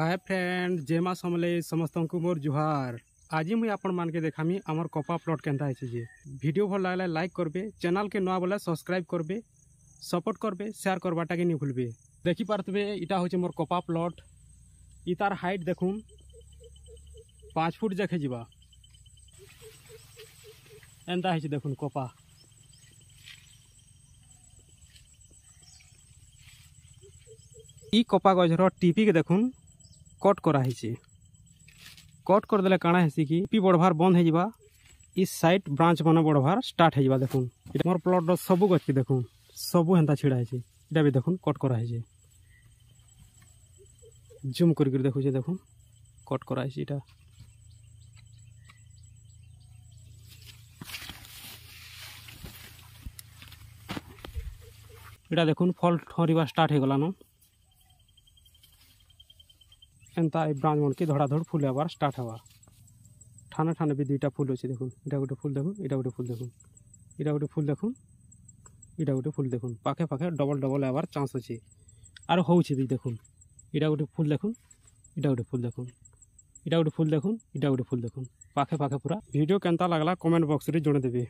Hi friend जय माँ समले समस्त को मोर जुहार। आज मुझे आपण मान के देखामी आमर कपा प्लॉट केनता है जे वीडियो भल लगला लाइक करबे, चैनल के नया बोले सब्सक्राइब करबे, सपोर्ट करबे, शेयर करवाटा के नहीं भूलबे। देखि पारतबे इटा होचे मोर कपा प्लॉट। इतार हाइट देखुन 5 फुट जखे जीवा एंता है देखुन कपा। ई कपा गजर टीपी के देखुन कट करा है। कट कर देले काना है कि टीपी बढ़वार बंद हो जावा, इस साइड ब्रांच बने बढ़वार स्टार्ट हो जावा। देखुन मोर प्लॉट सबू गछ के देखुन सबू हेंता छिड़ा है। इटा भी देखुन कट करा है। जूम कर देखु देखुन कट करा है। इटा इटा देखुन फल ठहरिवा स्टार्ट हो गलान। एंता ब्रांच मन के धड़ाधड़ फूल आबार स्टार्ट हवा। ठाने ठाने भी दुईटा फूल अच्छे देखुन। इटा गोटे फूल देखुन, इटा गोटे फूल देखुन, इटा गोटे फूल देखुन, इटा गोटे फूल देखुन। पाखे पाखे डबल डबल आबार चांस अच्छे आर होउछे भी देखुन। इटा गोटे फूल देखुन, इटा गोटे फूल देखुन, इटा गोटे फूल देखुन, इटा गोटे फूल देखुन। पाखे पाखे पूरा। वीडियो केनता लागला कमेंट बॉक्स रे जणे देबे।